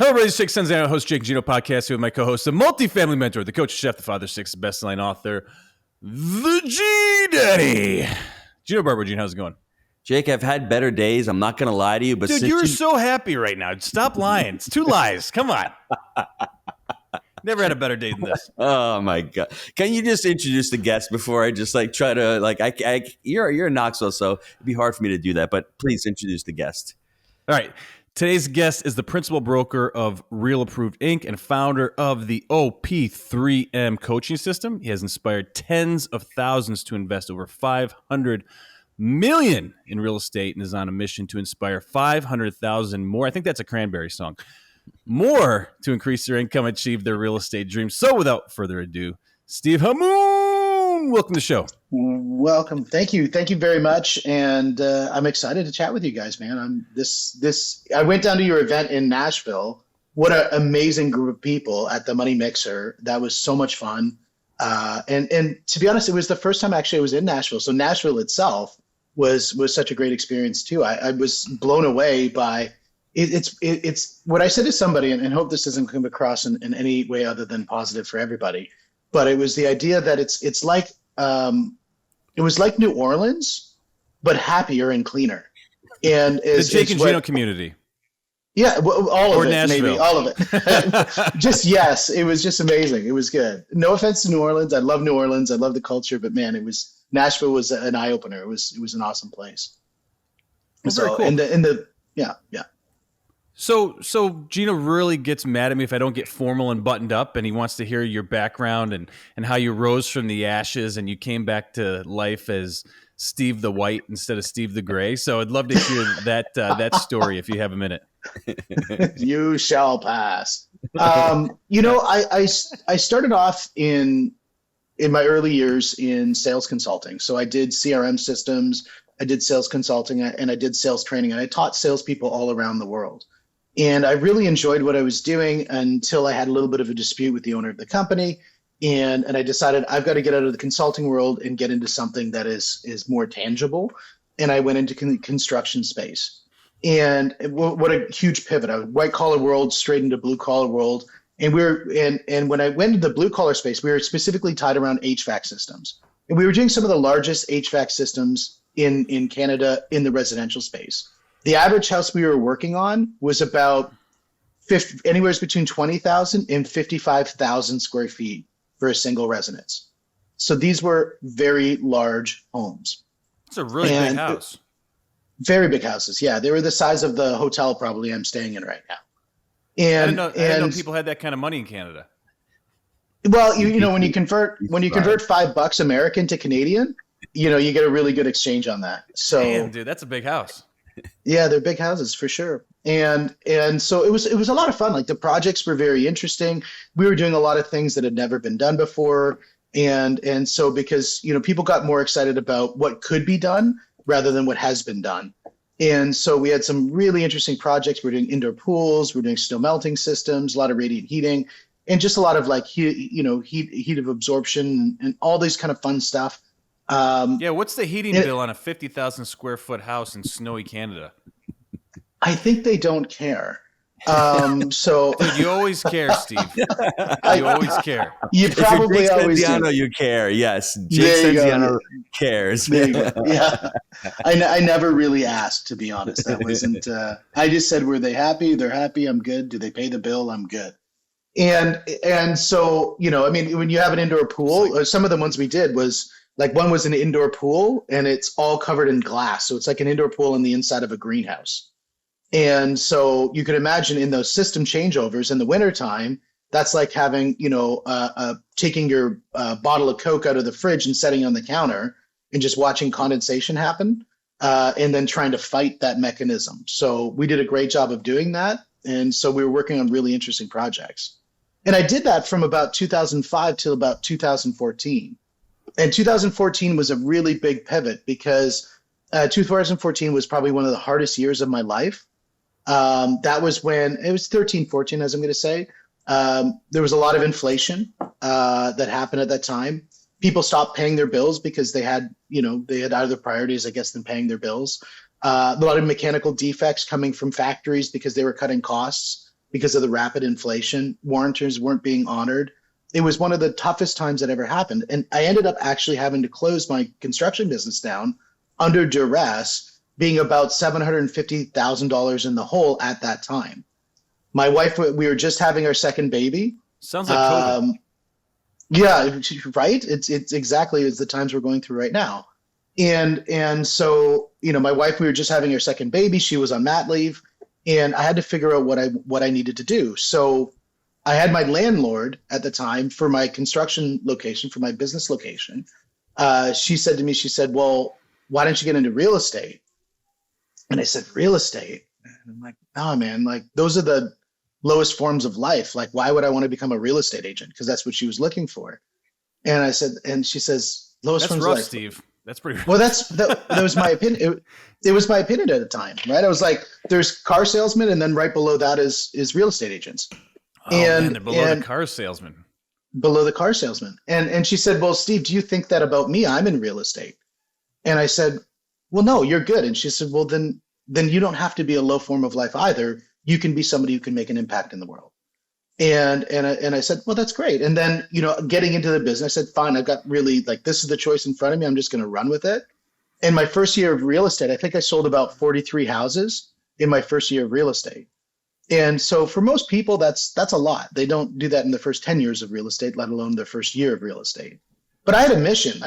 Hello, everybody. It's Jake Gino, host Jake Gino podcast here with my co-host, the multifamily mentor, the coach, chef, the father, six, best-selling author, the G-Daddy. Gino Barber. Gino, how's it going? Jake, I've had better days. I'm not going to lie to you, but dude, you're so happy right now. Stop lying. It's two lies. Come on. Never had a better day than this. Oh my God! Can you just introduce the guest before I just try to you're in Knoxville, so it'd be hard for me to do that. But please introduce the guest. All right. Today's guest is the principal broker of Real Approved Inc. and founder of the OP3M coaching system. He has inspired tens of thousands to invest over $500 million in real estate and is on a mission to inspire 500,000 more. I think that's a Cranberry song. More to increase their income, achieve their real estate dreams. So without further ado, Steve Hamoen, welcome to the show. Welcome. Thank you. Thank you very much. And I'm excited to chat with you guys, man. I went down to your event in Nashville. What an amazing group of people at the Money Mixer. That was so much fun. And to be honest, it was the first time actually I was in Nashville. So Nashville itself was such a great experience too. I was blown away by it's what I said to somebody, and hope this doesn't come across in any way other than positive for everybody. But it was the idea that it's like it was like New Orleans, but happier and cleaner. And the Jake and Gino community. Yeah, all of it, Nashville. maybe all of it. Yes, it was just amazing. It was good. No offense to New Orleans, I love New Orleans, I love the culture, but man, Nashville was an eye opener. It was an awesome place. Well, so very cool. Yeah. So Gino really gets mad at me if I don't get formal and buttoned up, and he wants to hear your background and how you rose from the ashes and you came back to life as Steve the White instead of Steve the Gray. So I'd love to hear that story if you have a minute. You shall pass. I started off in my early years in sales consulting. So I did CRM systems, I did sales consulting, and I did sales training, and I taught salespeople all around the world. And I really enjoyed what I was doing until I had a little bit of a dispute with the owner of the company. And I decided I've got to get out of the consulting world and get into something that is more tangible. And I went into construction space. And what a huge pivot. I was white collar world straight into blue collar world. And when I went into the blue collar space, we were specifically tied around HVAC systems. And we were doing some of the largest HVAC systems in Canada in the residential space. The average house we were working on was about anywhere between 20,000 and 55,000 square feet for a single residence. So these were very large homes. It's a really big house. Very big houses. Yeah. They were the size of the hotel probably I'm staying in right now. And I didn't know people had that kind of money in Canada. Well, when you convert $5 American to Canadian, you get a really good exchange on that. So damn, dude, that's a big house. Yeah, they're big houses for sure. And so it was a lot of fun. Like the projects were very interesting. We were doing a lot of things that had never been done before. And so because, people got more excited about what could be done rather than what has been done. And so we had some really interesting projects. We're doing indoor pools, we're doing snow melting systems, a lot of radiant heating, and just a lot of heat of absorption and all these kind of fun stuff. What's the heating bill on a 50,000 square foot house in snowy Canada? I think they don't care. So dude, you always care, Steve. You always care. You probably always do. You care. Yes, Jake Senziano cares. There you go. Yeah, I never really asked, to be honest. That wasn't. I just said, were they happy? They're happy. I'm good. Do they pay the bill? I'm good. And so when you have an indoor pool, some of the ones we did was. Like one was an indoor pool and it's all covered in glass. So it's like an indoor pool in the inside of a greenhouse. And so you can imagine in those system changeovers in the wintertime, that's like having, taking your bottle of Coke out of the fridge and setting it on the counter and just watching condensation happen and then trying to fight that mechanism. So we did a great job of doing that. And so we were working on really interesting projects. And I did that from about 2005 till about 2014. And 2014 was a really big pivot because 2014 was probably one of the hardest years of my life. That was when it was 13, 14, as I'm going to say. There was a lot of inflation that happened at that time. People stopped paying their bills because they had other priorities, I guess, than paying their bills. A lot of mechanical defects coming from factories because they were cutting costs. because of the rapid inflation. Warranties weren't being honored. It was one of the toughest times that ever happened. And I ended up actually having to close my construction business down under duress, being about $750,000 in the hole at that time. My wife, we were just having our second baby. Sounds like COVID. Yeah, right. It's exactly as the times we're going through right now. And so, my wife, we were just having her second baby. She was on mat leave, and I had to figure out what I needed to do. So I had my landlord at the time for my construction location, for my business location. She said to me, well, why don't you get into real estate? And I said, real estate? And I'm like, oh man, like those are the lowest forms of life. Like, why would I want to become a real estate agent? Because that's what she was looking for. And I said, and she says, lowest forms of life. Steve. That's pretty rough. Well, that was my opinion. It was my opinion at the time, right? I was like, there's car salesmen, and then right below that is real estate agents. Oh, man, they're below the car salesman. Below the car salesman. And she said, well, Steve, do you think that about me? I'm in real estate. And I said, well, no, you're good. And she said, well, then you don't have to be a low form of life either. You can be somebody who can make an impact in the world. And I said, well, that's great. And then, getting into the business, I said, fine, I've got really this is the choice in front of me. I'm just going to run with it. In my first year of real estate, I think I sold about 43 houses in my first year of real estate. And so for most people, that's a lot. They don't do that in the first 10 years of real estate, let alone their first year of real estate. But I had a mission.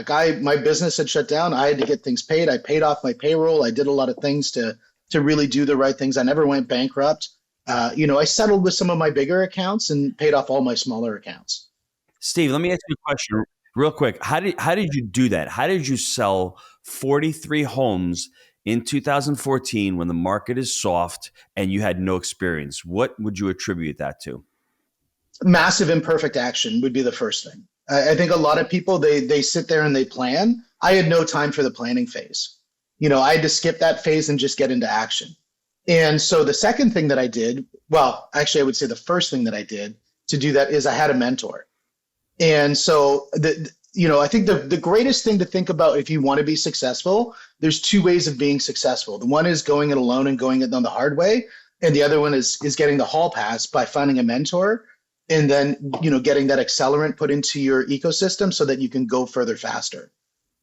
My business had shut down. I had to get things paid. I paid off my payroll. I did a lot of things to really do the right things. I never went bankrupt. I settled with some of my bigger accounts and paid off all my smaller accounts. Steve, let me ask you a question real quick. How did you do that? How did you sell 43 homes in 2014 when the market is soft and you had no experience? What would you attribute that to? Massive imperfect action would be the first thing. I think a lot of people, they sit there and they plan. I had no time for the planning phase. I had to skip that phase and just get into action. And so the second thing that I did, well, actually, I would say the first thing that I did to do that is I had a mentor. And so, I think the greatest thing to think about if you want to be successful, there's two ways of being successful. The one is going it alone and going it on the hard way. And the other one is getting the hall pass by finding a mentor and then, getting that accelerant put into your ecosystem so that you can go further faster.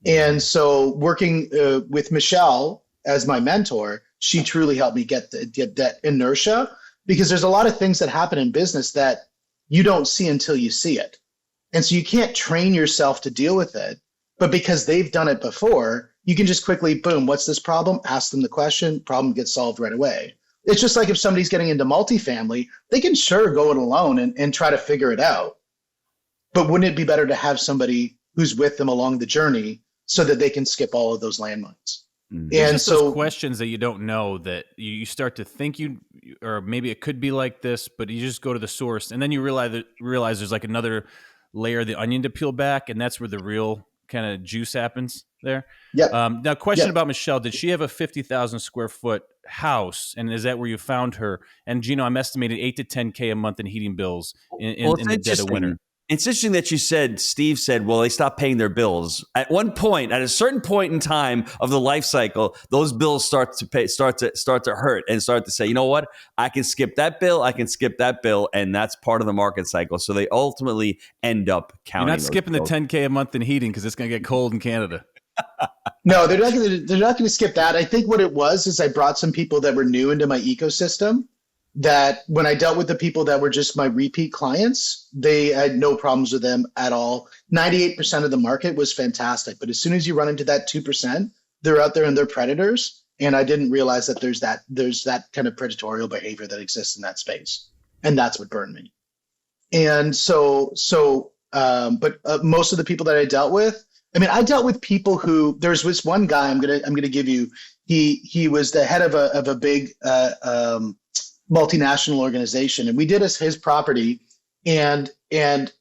And so working with Michelle as my mentor, she truly helped me get that inertia, because there's a lot of things that happen in business that you don't see until you see it. And so you can't train yourself to deal with it, but because they've done it before, you can just quickly, boom, what's this problem? Ask them the question, problem gets solved right away. It's just like if somebody's getting into multifamily, they can sure go it alone and try to figure it out. But wouldn't it be better to have somebody who's with them along the journey so that they can skip all of those landmines? And so those questions that you don't know, that you start to think or maybe it could be like this, but you just go to the source and then you realize there's like another layer of the onion to peel back. And that's where the real kind of juice happens there. Yeah. Now question about Michelle, did she have a 50,000 square foot house? And is that where you found her? And Gino, I'm estimating 8 to 10K a month in heating bills in the dead of winter. It's interesting that Steve said, well, they stopped paying their bills. At a certain point in time of the life cycle, those bills start to hurt and start to say, you know what? I can skip that bill. And that's part of the market cycle. So they ultimately end up counting. You're not skipping the 10K a month in heating because it's going to get cold in Canada. No, they're not going to skip that. I think what it was is I brought some people that were new into my ecosystem, that when I dealt with the people that were just my repeat clients, they had no problems with them at all. 98% of the market was fantastic. But as soon as you run into that 2%, they're out there and they're predators. And I didn't realize that there's that kind of predatorial behavior that exists in that space. And that's what burned me. And but most of the people that I dealt with, I dealt with people who, there's this one guy I'm gonna give you. He was the head of a big multinational organization, and we did his property, and it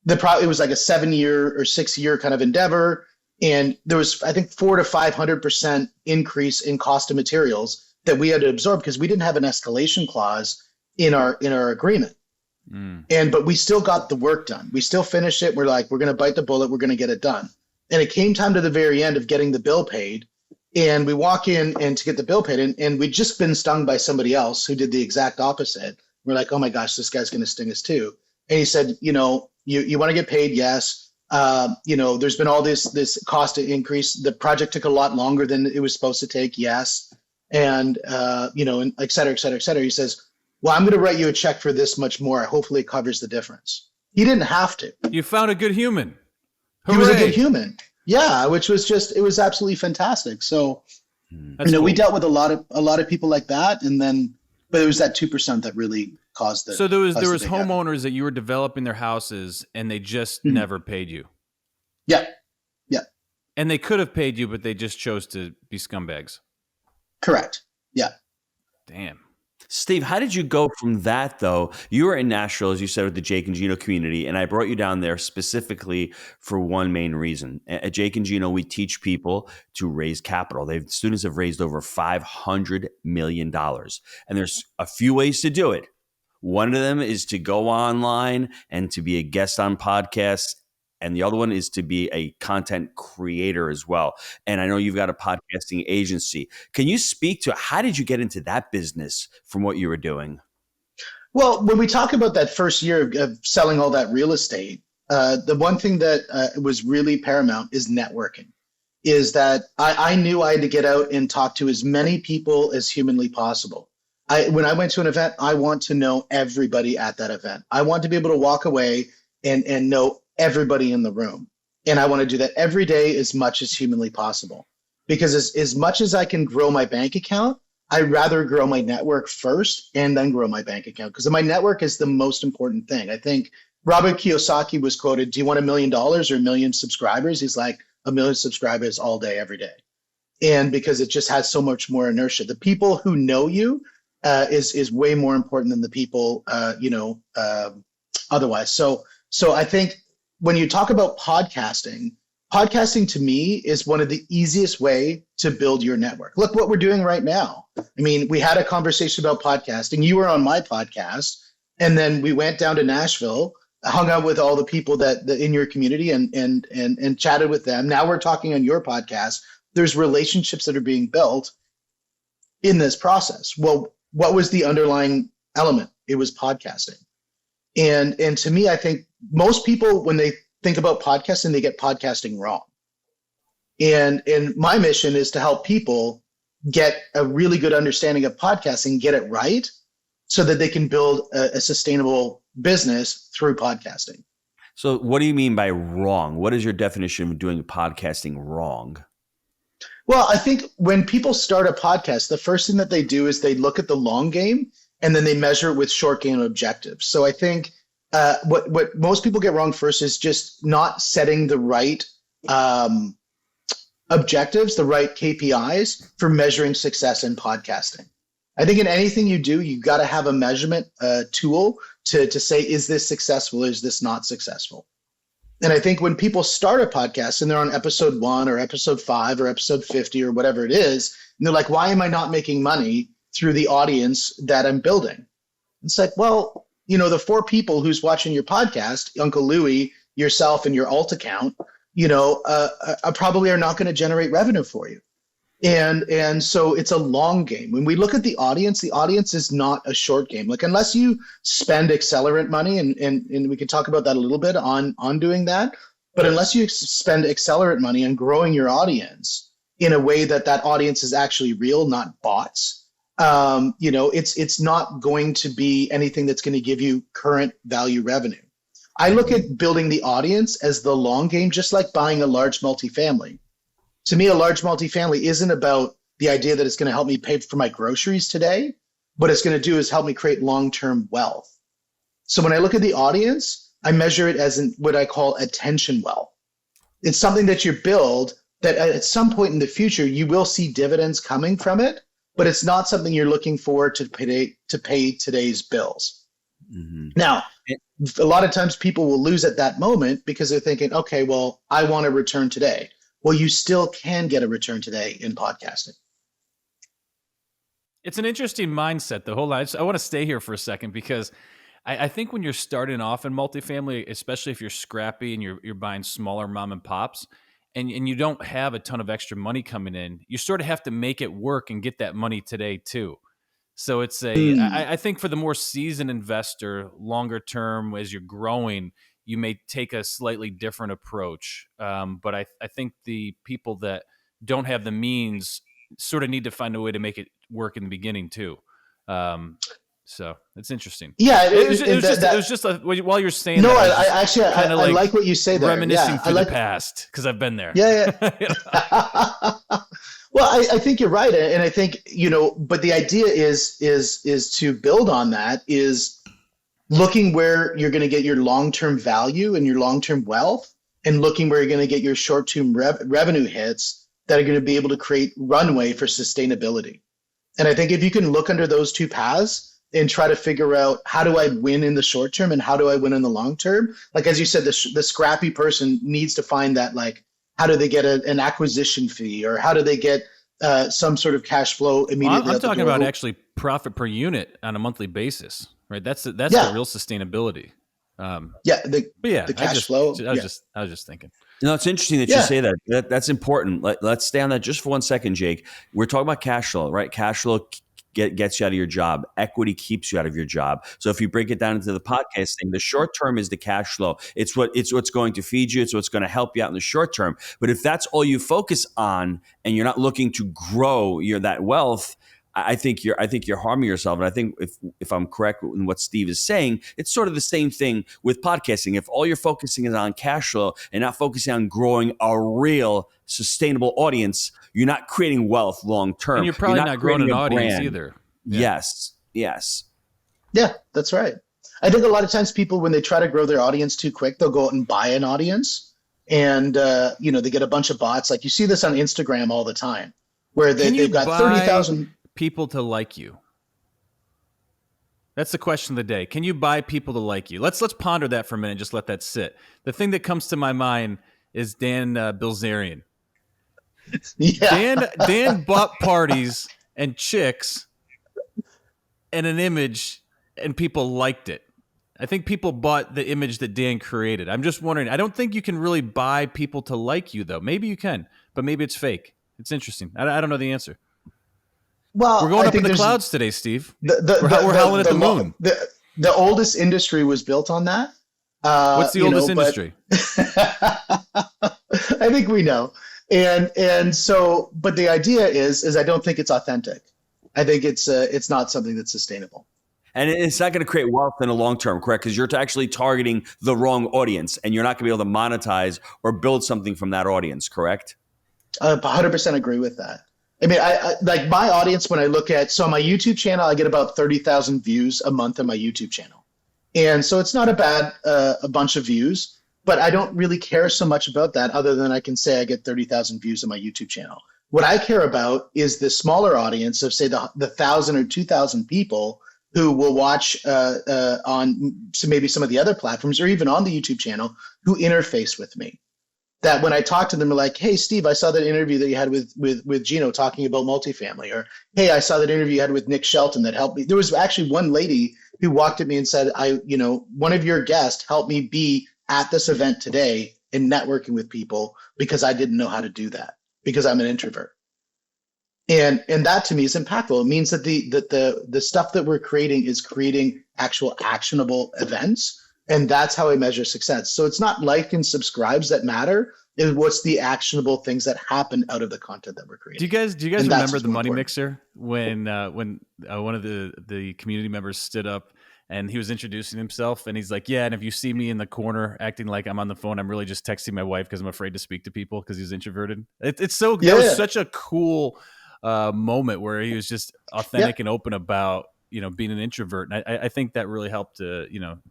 was like a 7-year or 6-year kind of endeavor, and there was, I think, 400 to 500% increase in cost of materials that we had to absorb because we didn't have an escalation clause in our agreement. But we still got the work done. We still finished it. We're like, we're going to bite the bullet. We're going to get it done. And it came time to the very end of getting the bill paid. And we walk in and to get the bill paid, and we'd just been stung by somebody else who did the exact opposite. We're like, oh my gosh, this guy's going to sting us too. And he said, you want to get paid? Yes. There's been all this cost increase. The project took a lot longer than it was supposed to take. Yes. And, and et cetera, et cetera, et cetera. He says, well, I'm going to write you a check for this much more. Hopefully it covers the difference. He didn't have to. You found a good human. Hooray. He was a good human. Yeah. Which was it was absolutely fantastic. So, cool. We dealt with a lot of people like that. But it was that 2% that really caused it. So there was homeowners that you were developing their houses and they just never paid you. Yeah. Yeah. And they could have paid you, but they just chose to be scumbags. Correct. Yeah. Damn. Steve, how did you go from that, though? You were in Nashville, as you said, with the Jake and Gino community, and I brought you down there specifically for one main reason. At Jake and Gino, we teach people to raise capital. Students have raised over $500 million, and there's a few ways to do it. One of them is to go online and to be a guest on podcasts, and the other one is to be a content creator as well. And I know you've got a podcasting agency. Can you speak to how did you get into that business from what you were doing? Well, when we talk about that first year of selling all that real estate, the one thing that was really paramount is networking. Is that I knew I had to get out and talk to as many people as humanly possible. When I went to an event, I want to know everybody at that event. I want to be able to walk away and know everybody in the room. And I want to do that every day as much as humanly possible. Because as much as I can grow my bank account, I'd rather grow my network first and then grow my bank account. Because my network is the most important thing. I think Robert Kiyosaki was quoted, do you want $1 million or 1 million subscribers? He's like, 1 million subscribers all day, every day. And because it just has so much more inertia. The people who know you is way more important than the people, otherwise. So I think when you talk about podcasting to me is one of the easiest way to build your network. Look what we're doing right now. I mean, we had a conversation about podcasting. You were on my podcast, and then we went down to Nashville, hung out with all the people that in your community and chatted with them. Now we're talking on your podcast. There's relationships that are being built in this process. Well, what was the underlying element? It was podcasting. And to me, I think most people, when they think about podcasting, they get podcasting wrong. And my mission is to help people get a really good understanding of podcasting, get it right, so that they can build a sustainable business through podcasting. So what do you mean by wrong? What is your definition of doing podcasting wrong? Well, I think when people start a podcast, the first thing that they do is they look at the long game and then they measure it with short game objectives. So I think what most people get wrong first is just not setting the right objectives, the right KPIs for measuring success in podcasting. I think in anything you do, you got to have a measurement tool to say, is this successful or is this not successful? And I think when people start a podcast and they're on episode 1 or episode 5 or episode 50 or whatever it is, and they're like, why am I not making money through the audience that I'm building? It's like, well, the 4 people who's watching your podcast, Uncle Louie, yourself, and your alt account, probably are not going to generate revenue for you. And so it's a long game. When we look at the audience is not a short game. Like, unless you spend accelerant money, and we can talk about that a little bit on doing that, but unless you spend accelerant money on growing your audience in a way that audience is actually real, not bots, it's not going to be anything that's going to give you current value revenue. I look at building the audience as the long game, just like buying a large multifamily. To me, a large multifamily isn't about the idea that it's going to help me pay for my groceries today. What it's going to do is help me create long-term wealth. So when I look at the audience, I measure it as what I call attention wealth. It's something that you build that at some point in the future, you will see dividends coming from it, but it's not something you're looking for to pay today's bills. Mm-hmm. Now, a lot of times people will lose at that moment because they're thinking, okay, well, I want a return today. Well, you still can get a return today in podcasting. It's an interesting mindset, the whole life. I want to stay here for a second because I think when you're starting off in multifamily, especially if you're scrappy and you're buying smaller mom and pops, and you don't have a ton of extra money coming in, you sort of have to make it work and get that money today too. So it's Mm. I think for the more seasoned investor, longer term, as you're growing, you may take a slightly different approach. But I think the people that don't have the means sort of need to find a way to make it work in the beginning too. So it's interesting. Yeah, It was just while you're saying no, that, I was I just actually kind of I like like what you say there. reminiscing Yeah, I through the like. past because I've been there. Yeah, You know? yeah. Well, I think you're right, and I think but the idea is to build on that is looking where you're going to get your long-term value and your long-term wealth, and looking where you're going to get your short-term revenue hits that are going to be able to create runway for sustainability. And I think if you can look under those two paths and try to figure out how do I win in the short term and how do I win in the long term, like as you said, the scrappy person needs to find that, like, how do they get an acquisition fee, or how do they get some sort of cash flow Well, immediately I'm out the talking door? about actually profit per unit on a monthly basis, right? That's the Yeah, real sustainability. yeah, But yeah, the cash flow. I Yeah, was just thinking. It's interesting that you yeah, say that. That's important. Let's stay on that just for 1 second, Jake. We're talking about cash flow, right? Cash flow gets you out of your job. Equity keeps you out of your job. So if you break it down into the podcast thing, the short term is the cash flow. It's what's going to feed you. It's what's going to help you out in the short term. But if that's all you focus on and you're not looking to grow that wealth, I think you're harming yourself. And I think if I'm correct in what Steve is saying, it's sort of the same thing with podcasting. If all you're focusing is on cash flow and not focusing on growing a real sustainable audience, you're not creating wealth long term. And you're probably not growing creating an a audience brand. either. Yeah. Yes. yeah. That's right. I think a lot of times people, when they try to grow their audience too quick, they'll go out and buy an audience, and they get a bunch of bots. Like you see this on Instagram all the time, where they've got 30,000 people to like you? That's the question of the day. Can you buy people to like you? Let's ponder that for a minute. Just let that sit. The thing that comes to my mind is Dan Bilzerian. Yeah. Dan bought parties and chicks and an image, and people liked it. I think people bought the image that Dan created. I'm just wondering. I don't think you can really buy people to like you, though. Maybe you can, but maybe it's fake. It's interesting. I don't know the answer. Well, We're going I up in think the clouds today, Steve. we're howling at the moon. The oldest industry was built on that. What's the oldest industry? I think we know. And so, but the idea is I don't think it's authentic. I think it's not something that's sustainable. And it's not going to create wealth in the long term, correct? Because you're actually targeting the wrong audience, and you're not going to be able to monetize or build something from that audience, correct? I 100% agree with that. I mean, I like my audience when I look at, so on my YouTube channel, I get about 30,000 views a month on my YouTube channel. And so it's not a bunch of views, but I don't really care so much about that other than I can say I get 30,000 views on my YouTube channel. What I care about is the smaller audience of, say, the 1,000 or 2,000 people who will watch on maybe some of the other platforms or even on the YouTube channel who interface with me. That when I talk to them, they're like, "Hey, Steve, I saw that interview that you had with Gino talking about multifamily," or "Hey, I saw that interview you had with Nick Shelton that helped me." There was actually one lady who walked at me and said, one of your guests helped me be at this event today and networking with people because I didn't know how to do that because I'm an introvert." And that to me is impactful. It means that the stuff that we're creating is creating actual actionable events. And that's how I measure success. So it's not like and subscribes that matter. It's what's the actionable things that happen out of the content that we're creating. Do you guys And remember the Money important. Mixer when one of the community members stood up and he was introducing himself and he's like, "Yeah, and if you see me in the corner acting like I'm on the phone, I'm really just texting my wife because I'm afraid to speak to people because he's introverted." It's so Yeah. That was such a cool moment where he was just authentic and open about being an introvert, and I think that really helped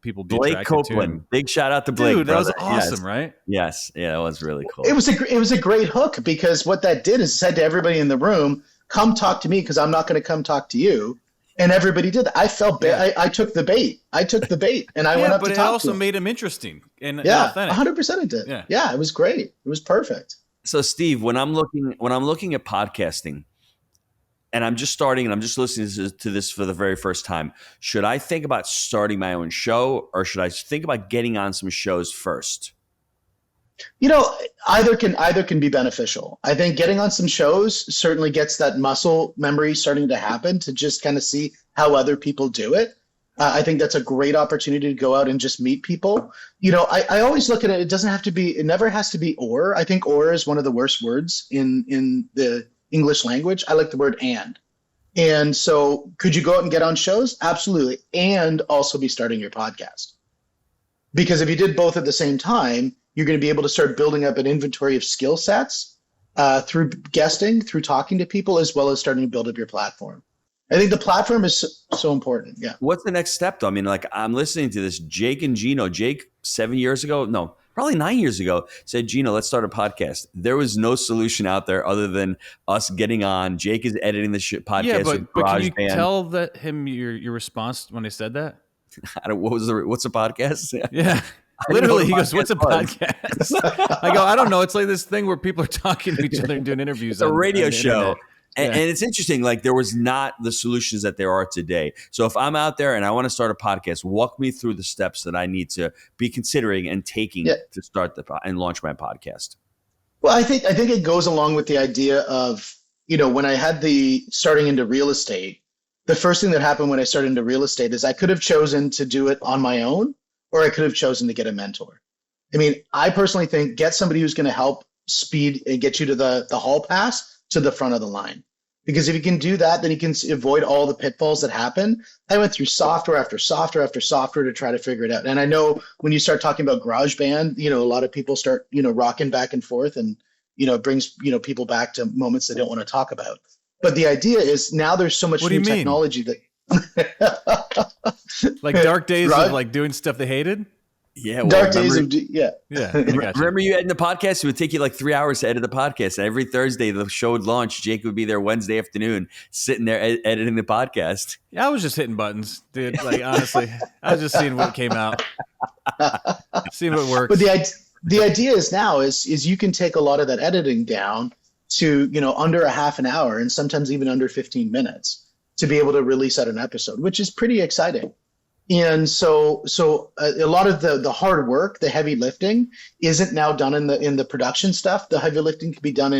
people be Blake attracted to him. Copeland, big shout out to Blake. Dude, that was brother. awesome, Yes. right? Yes, yeah, that was really cool. It was a great hook because what that did is said to everybody in the room, "Come talk to me because I'm not going to come talk to you." And everybody did that. I felt bad. I took the bait. And I went up to talk to him. But it also made him interesting and authentic. 100% it did. Yeah, it was great. It was perfect. So, Steve, when I'm looking at podcasting, and I'm just starting and I'm just listening to this for the very first time, should I think about starting my own show or should I think about getting on some shows first? Either can be beneficial. I think getting on some shows certainly gets that muscle memory starting to happen to just kind of see how other people do it. I think that's a great opportunity to go out and just meet people. I always look at it. It never has to be or. I think or is one of the worst words in the English language. I like the word and. And so could you go out and get on shows? Absolutely. And also be starting your podcast. Because if you did both at the same time, you're going to be able to start building up an inventory of skill sets through guesting, through talking to people, as well as starting to build up your platform. I think the platform is so important. Yeah. What's the next step, though? I mean, like, I'm listening to this. Jake and Gino. Jake, 7 years ago, no, probably 9 years ago, said, Gino, let's start a podcast. There was no solution out there other than us getting on. Jake is editing the podcast. Yeah, with but can you GarageBand. tell him your response when they said that? What's a podcast? Yeah. Literally, he goes, "What's a podcast?" I go, "I don't know. It's like this thing where people are talking to each other and doing interviews." It's a radio on the show. internet. And it's interesting, like there was not the solutions that there are today. So if I'm out there and I want to start a podcast, walk me through the steps that I need to be considering and taking to start and launch my podcast. Well, I think it goes along with the idea of, when I had the starting into real estate, the first thing that happened when I started into real estate is I could have chosen to do it on my own, or I could have chosen to get a mentor. I mean, I personally think get somebody who's going to help speed and get you to the hall pass to the front of the line. Because if you can do that, then you can avoid all the pitfalls that happen. I went through software after software after software to try to figure it out. And I know when you start talking about GarageBand, a lot of people start, rocking back and forth, and, it brings, people back to moments they don't want to talk about. But the idea is now there's so much new technology that like dark days of like doing stuff they hated. Yeah, dark days of yeah. Remember you editing the podcast? It would take you like 3 hours to edit the podcast. And every Thursday the show would launch. Jake would be there Wednesday afternoon, sitting there editing the podcast. Yeah, I was just hitting buttons, dude. Like honestly, I was just seeing what came out, seeing what works. But the idea is now is you can take a lot of that editing down to under a half an hour, and sometimes even under 15 minutes to be able to release out an episode, which is pretty exciting. And so a lot of the hard work, the heavy lifting, isn't now done in the production stuff. The heavy lifting can be done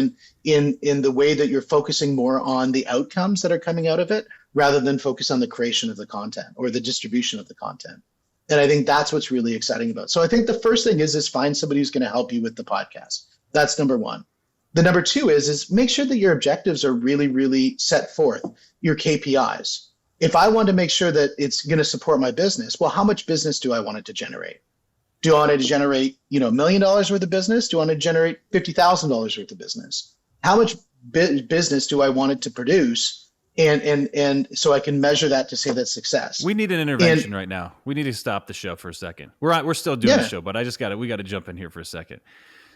in the way that you're focusing more on the outcomes that are coming out of it, rather than focus on the creation of the content or the distribution of the content. And I think that's what's really exciting about it. So I think the first thing is find somebody who's going to help you with the podcast. That's number one. The number two is make sure that your objectives are really, really set forth, your KPIs. If I want to make sure that it's going to support my business, well, how much business do I want it to generate? Do I want it to generate, $1 million worth of business? Do I want to generate $50,000 worth of business? How much business do I want it to produce? And so I can measure that to say that's success. We need an intervention right now. We need to stop the show for a second. We're still doing the show, but we got to jump in here for a second.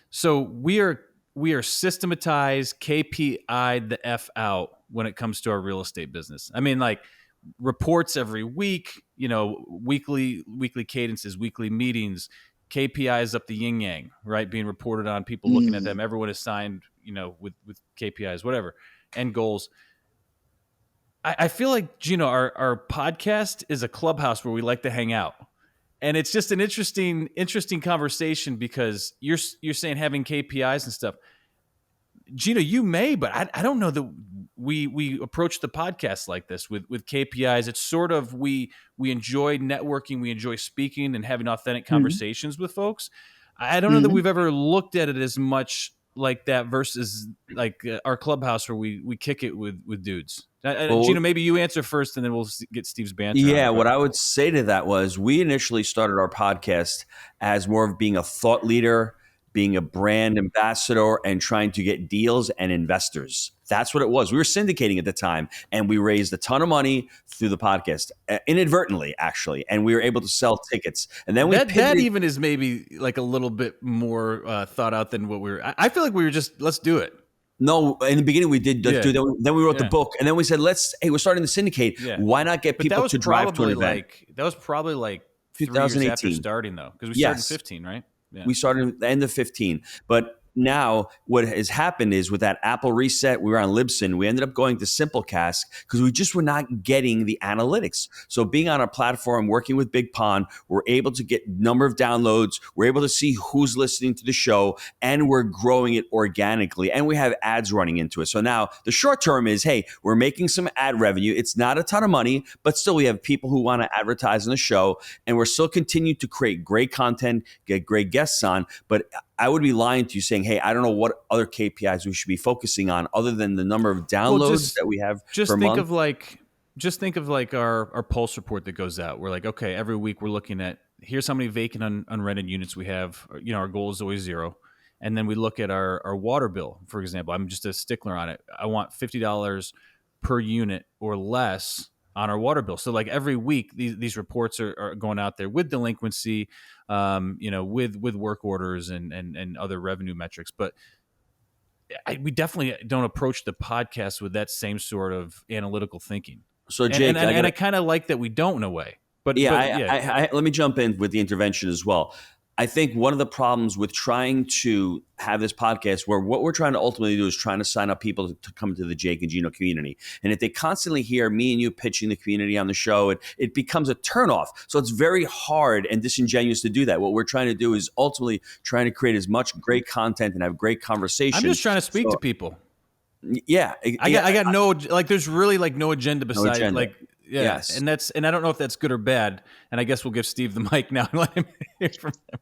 So we are systematized, KPI'd the F out when it comes to our real estate business. I mean, like reports every week, weekly cadences, weekly meetings, KPIs up the yin yang, right? Being reported on, people looking at them, everyone is signed, with KPIs, whatever, and goals. I feel like, Gino, our podcast is a clubhouse where we like to hang out. And it's just an interesting conversation because you're saying having KPIs and stuff. Gino, you may, but I don't know that we approach the podcast like this with KPIs. It's sort of we enjoy networking, we enjoy speaking and having authentic conversations with folks. I don't know that we've ever looked at it as much like that versus like our clubhouse where we kick it with dudes. Gino, maybe you answer first and then we'll get Steve's banter. Yeah, what I would say to that was we initially started our podcast as more of being a thought leader, being a brand ambassador, and trying to get deals and investors. That's what it was. We were syndicating at the time, and we raised a ton of money through the podcast, inadvertently, actually, and we were able to sell tickets. And then that even is maybe like a little bit more thought out than what we were. I feel like we were just, let's do it. No, in the beginning we did do that. Then we wrote the book, and then we said, we're starting to syndicate. Yeah. Why not get people to drive to an event? That was probably like 3 years after starting, though, because we started in 15, right? Yeah. We started at the end of 15. But now what has happened is with that Apple reset, we were on Libsyn. We ended up going to Simplecast because we just were not getting the analytics. So being on a platform, working with Big Pond, we're able to get number of downloads. We're able to see who's listening to the show, and we're growing it organically. And we have ads running into it. So now the short term is, hey, we're making some ad revenue. It's not a ton of money, but still we have people who want to advertise on the show, and we're still continuing to create great content, get great guests on. But I would be lying to you saying, hey, I don't know what other KPIs we should be focusing on other than the number of downloads that we have per month. Just think of like our pulse report that goes out. We're like, okay, every week we're looking at, here's how many vacant unrented units we have. Our goal is always 0. And then we look at our water bill, for example. I'm just a stickler on it. I want $50 per unit or less on our water bill. So like every week, these reports are going out there with delinquency, with work orders and other revenue metrics. But we definitely don't approach the podcast with that same sort of analytical thinking. So Jake, I kind of like that we don't in a way. But I let me jump in with the intervention as well. I think one of the problems with trying to have this podcast, where what we're trying to ultimately do is trying to sign up people to come to the Jake and Gino community. And if they constantly hear me and you pitching the community on the show, it becomes a turnoff. So it's very hard and disingenuous to do that. What we're trying to do is ultimately trying to create as much great content and have great conversation. I'm just trying to speak to people. Yeah. I got no, like, there's really like no agenda besides like, yeah. Yes. And I don't know if that's good or bad. And I guess we'll give Steve the mic now and let him hear from him.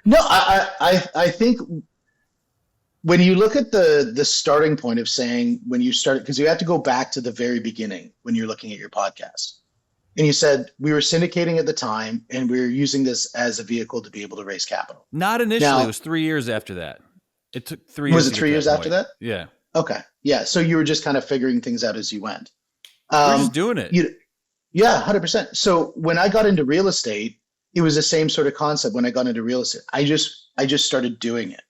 No, I think when you look at the starting point of saying when you started, because you have to go back to the very beginning when you're looking at your podcast. And you said we were syndicating at the time and we were using this as a vehicle to be able to raise capital. Not initially. Now, it was 3 years after that. It took 3 years. Was it 3 years after that? Yeah. Okay. Yeah. So you were just kind of figuring things out as you went. We're just doing it. Yeah, 100%. So when I got into real estate, it was the same sort of concept. When I got into real estate, I just started doing it.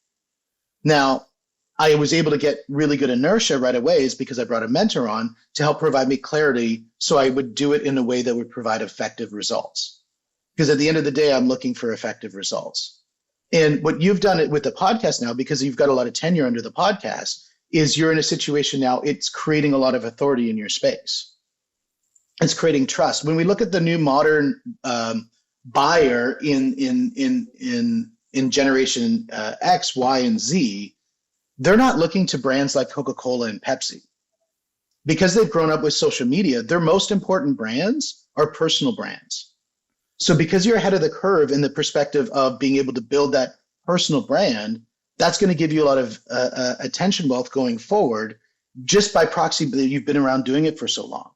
Now, I was able to get really good inertia right away is because I brought a mentor on to help provide me clarity so I would do it in a way that would provide effective results. Because at the end of the day, I'm looking for effective results. And what you've done it with the podcast now, because you've got a lot of tenure under the podcast, is you're in a situation now, it's creating a lot of authority in your space. It's creating trust. When we look at the new modern buyer in generation X, Y, and Z, they're not looking to brands like Coca-Cola and Pepsi. Because they've grown up with social media, their most important brands are personal brands. So because you're ahead of the curve in the perspective of being able to build that personal brand, that's going to give you a lot of attention wealth going forward, just by proxy that you've been around doing it for so long.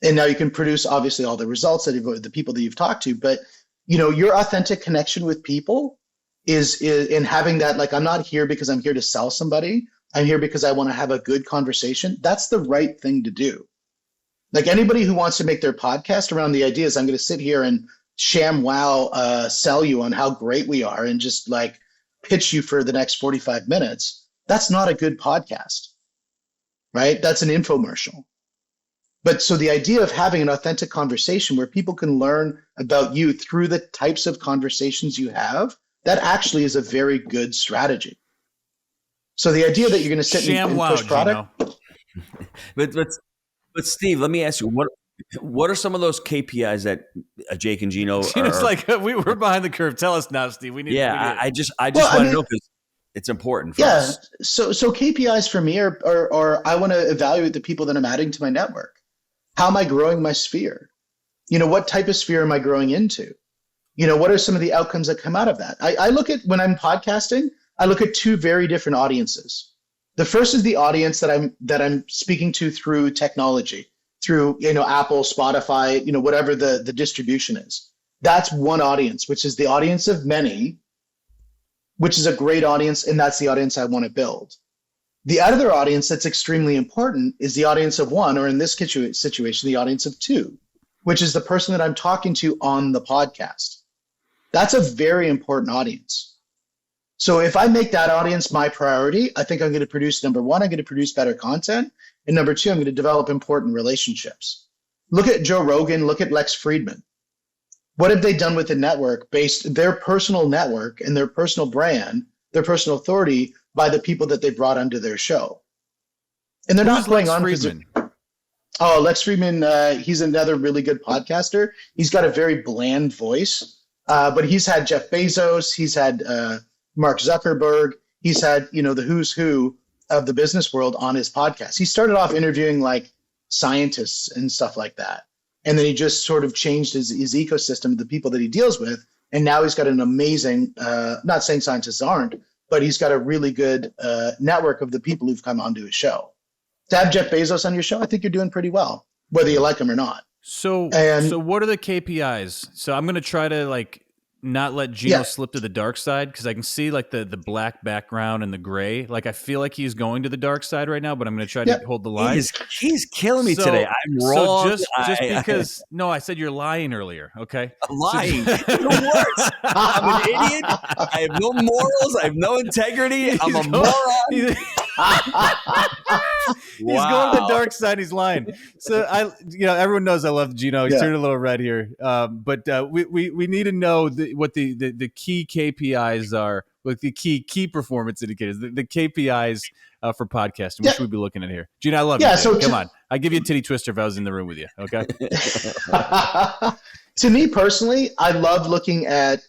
And now you can produce obviously all the results that the people that you've talked to, but your authentic connection with people is in having that, like, I'm not here because I'm here to sell somebody. I'm here because I want to have a good conversation. That's the right thing to do. Like anybody who wants to make their podcast around the ideas, I'm going to sit here and sell you on how great we are and just like pitch you for the next 45 minutes. That's not a good podcast, right? That's an infomercial. But so the idea of having an authentic conversation where people can learn about you through the types of conversations you have, that actually is a very good strategy. So the idea that you're going to sit and push product. But Steve, let me ask you, what are some of those KPIs that Jake and Gino It's like we're behind the curve. Tell us now, Steve. I just want to know because it's important for us. So KPIs for me are I want to evaluate the people that I'm adding to my network. How am I growing my sphere? What type of sphere am I growing into? What are some of the outcomes that come out of that? I look at, when I'm podcasting, I look at two very different audiences. The first is the audience that I'm speaking to through technology, through Apple, Spotify, whatever the distribution is. That's one audience, which is the audience of many, which is a great audience, and that's the audience I want to build. The other audience that's extremely important is the audience of one, or in this situation, the audience of two, which is the person that I'm talking to on the podcast. That's a very important audience. So if I make that audience my priority, I think I'm going to produce, number one, I'm going to produce better content. And number two, I'm going to develop important relationships. Look at Joe Rogan, look at Lex Friedman. What have they done with the network based their personal network and their personal brand their personal authority by the people that they brought onto their show. And they're not going on because Lex Friedman, he's another really good podcaster. He's got a very bland voice, but he's had Jeff Bezos, he's had Mark Zuckerberg, he's had, the who's who of the business world on his podcast. He started off interviewing like scientists and stuff like that. And then he just sort of changed his ecosystem, the people that he deals with. And now he's got an amazing, not saying scientists aren't, but he's got a really good network of the people who've come onto his show. To have Jeff Bezos on your show, I think you're doing pretty well, whether you like him or not. So what are the KPIs? So I'm going to try to not let Gino slip to the dark side, because I can see the black background and the gray. I feel like he's going to the dark side right now, but I'm going to try to hold the line. He's killing me today. I'm wrong. So just because no, I said you're lying earlier. Okay, I'm lying. Even worse. I'm an idiot. I have no morals. I have no integrity. I'm a moron. He's going to the dark side. He's lying. So everyone knows I love Gino. He's turning a little red here. But we need to know what the key KPIs are, what the key performance indicators, the KPIs for podcasting. What should we be looking at here? Gino, I love you. So come on. I'd give you a titty twister if I was in the room with you. Okay. To me personally, I love looking at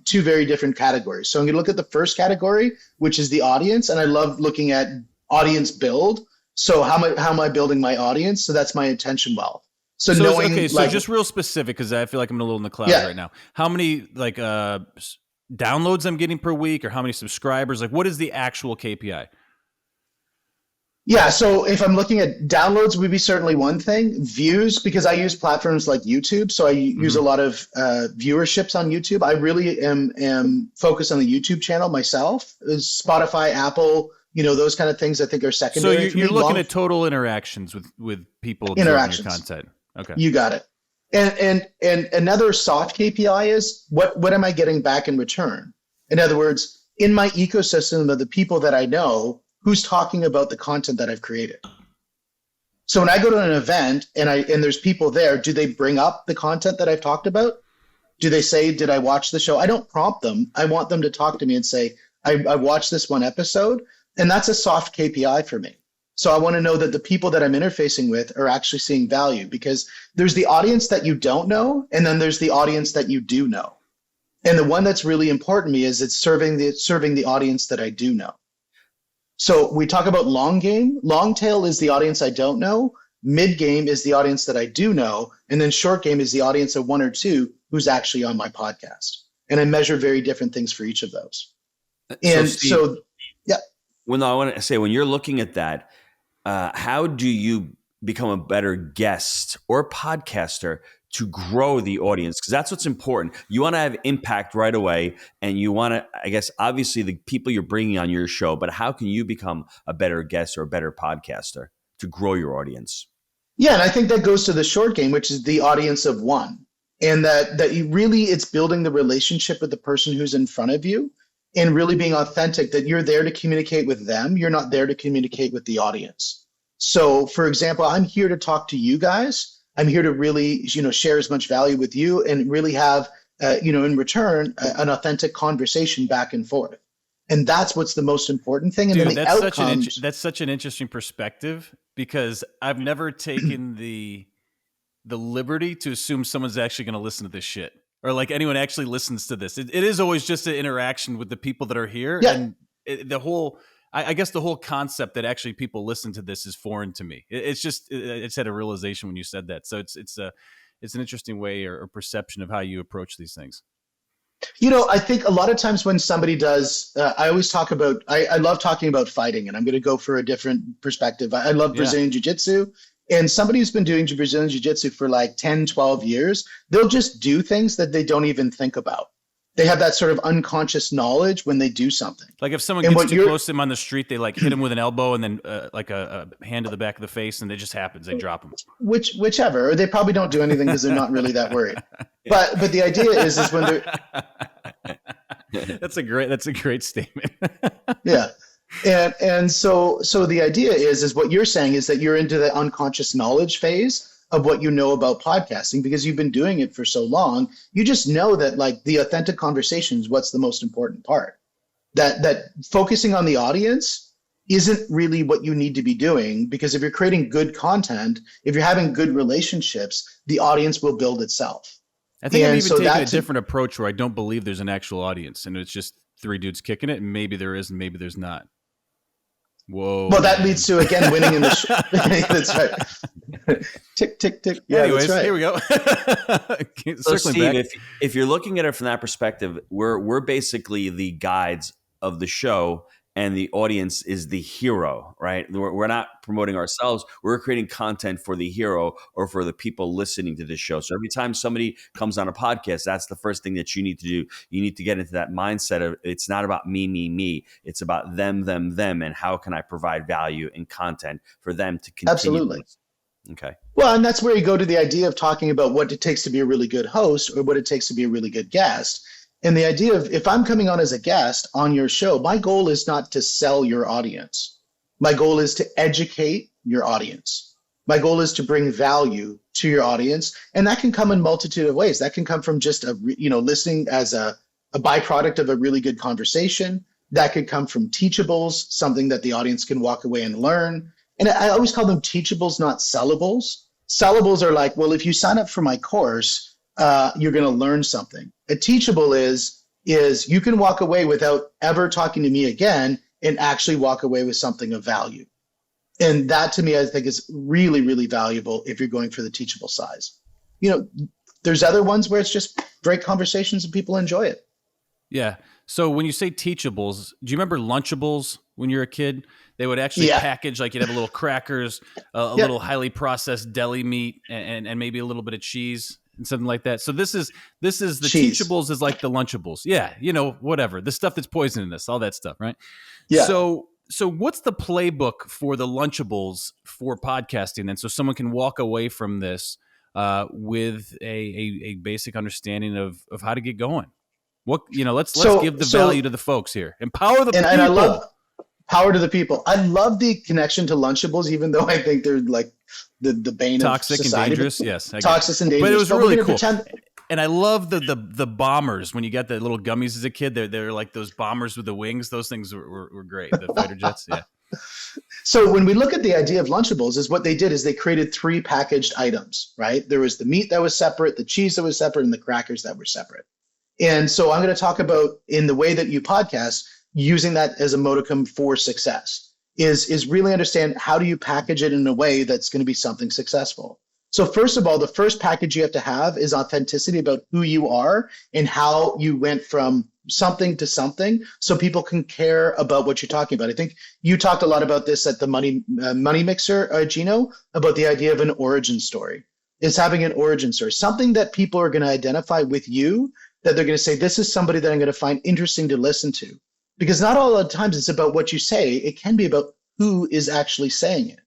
two very different categories. So I'm going to look at the first category, which is the audience, and I love looking at audience build. So how am I building my audience? So that's my attention wealth. So just real specific, because I feel like I'm a little in the clouds right now. How many downloads I'm getting per week, or how many subscribers? What is the actual KPI? Yeah, so if I'm looking at downloads, would be certainly one thing. Views, because I use platforms like YouTube, so I use a lot of viewerships on YouTube. I really am focused on the YouTube channel myself. Spotify, Apple, those kind of things I think are secondary. So you're looking at total interactions with people absorbing your content. Okay, you got it. And another soft KPI is what am I getting back in return? In other words, in my ecosystem of the people that I know, who's talking about the content that I've created. So when I go to an event and there's people there, do they bring up the content that I've talked about? Do they say, did I watch the show? I don't prompt them. I want them to talk to me and say, I watched this one episode. And that's a soft KPI for me. So I want to know that the people that I'm interfacing with are actually seeing value, because there's the audience that you don't know, and then there's the audience that you do know. And the one that's really important to me is it's serving the audience that I do know. So we talk about long game. Long tail is the audience I don't know. Mid game is the audience that I do know. And then short game is the audience of one or two who's actually on my podcast. And I measure very different things for each of those. And so Well, no, I want to say, when you're looking at that, how do you become a better guest or podcaster to grow the audience? Because that's what's important. You want to have impact right away, and you want to, I guess, obviously the people you're bringing on your show, but how can you become a better guest or a better podcaster to grow your audience? Yeah, and I think that goes to the short game, which is the audience of one. And that you really, it's building the relationship with the person who's in front of you, and really being authentic, that you're there to communicate with them. You're not there to communicate with the audience. So, for example, I'm here to talk to you guys. I'm here to really, share as much value with you and really have, in return, an authentic conversation back and forth. And that's what's the most important thing. And Dude, then the outcomes. That's such an interesting perspective, because I've never taken the liberty to assume someone's actually going to listen to this shit, or anyone actually listens to this. It is always just an interaction with the people that are here. Yeah. And I guess the whole concept that actually people listen to this is foreign to me. It's had a realization when you said that. So it's an interesting way or perception of how you approach these things. I think a lot of times when somebody does, I always talk about, I love talking about fighting, and I'm going to go for a different perspective. I love Brazilian Jiu-Jitsu, and somebody who's been doing Brazilian Jiu-Jitsu for 10, 12 years, they'll just do things that they don't even think about. They have that sort of unconscious knowledge when they do something. Like if someone gets too close to them on the street, they hit him with an elbow and then a hand to the back of the face, and it just happens. They drop him. Whichever. Or they probably don't do anything because they're not really that worried. But the idea is when they're That's a great statement. Yeah. And so the idea is what you're saying is that you're into the unconscious knowledge phase of what you know about podcasting, because you've been doing it for so long. You just know that the authentic conversation is what's the most important part. that focusing on the audience isn't really what you need to be doing, because if you're creating good content, if you're having good relationships, the audience will build itself. I think And I've even so taken a that's different approach where I don't believe there's an actual audience and it's just three dudes kicking it, and maybe there is and maybe there's not. Whoa. well, that man. leads to again winning in the that's right. Tick tick tick. Yeah, Anyways, that's right. here we go. So Circling Steve, back. if you're looking at it from that perspective, we're basically the guides of the show, and the audience is the hero, right? We're not promoting ourselves. We're creating content for the hero or for the people listening to this show. So every time somebody comes on a podcast, that's the first thing that you need to do. You need to get into that mindset of it's not about me, me, me. It's about them, them, them, and how can I provide value and content for them to continue. Absolutely. Okay. Well, and that's where you go to the idea of talking about what it takes to be a really good host or what it takes to be a really good guest. And the idea of, if I'm coming on as a guest on your show, my goal is not to sell your audience. My goal is to educate your audience. My goal is to bring value to your audience. And that can come in a multitude of ways. That can come from just listening as a byproduct of a really good conversation. That could come from teachables, something that the audience can walk away and learn. And I always call them teachables, not sellables. Sellables are like, well, if you sign up for my course, you're going to learn something. A teachable is you can walk away without ever talking to me again and actually walk away with something of value. And that, to me, I think is really, really valuable if you're going for the teachable size. There's other ones where it's just great conversations and people enjoy it. Yeah. So when you say teachables, do you remember Lunchables when you were a kid? They would actually package, like you'd have a little crackers, a little highly processed deli meat, and maybe a little bit of cheese and something like that. So this is the Cheese. teachables is like the Lunchables. Yeah, whatever. The stuff that's poisonous, all that stuff, right? Yeah. So what's the playbook for the Lunchables for podcasting then? So someone can walk away from this with a basic understanding of how to get going. Let's give the value to the folks here. Empower the people. And I love power to the people. I love the connection to Lunchables, even though I think they're like the bane toxic of society. And dangerous. Yes, toxic and dangerous. But it was really cool. And I love the bombers. When you got the little gummies as a kid, they're like those bombers with the wings. Those things were great. The fighter jets. Yeah. So when we look at the idea of Lunchables, is what they did is they created 3 packaged items, right? There was the meat that was separate, the cheese that was separate, and the crackers that were separate. And so I'm going to talk about, in the way that you podcast, using that as a modicum for success is really understand how do you package it in a way that's going to be something successful. So first of all, the first package you have to have is authenticity about who you are and how you went from something to something, so people can care about what you're talking about. I think you talked a lot about this at the Money Mixer, Gino, about the idea of an origin story. Is having an origin story, something that people are going to identify with you, that they're going to say, this is somebody that I'm going to find interesting to listen to. Because not all the times it's about what you say, it can be about who is actually saying it.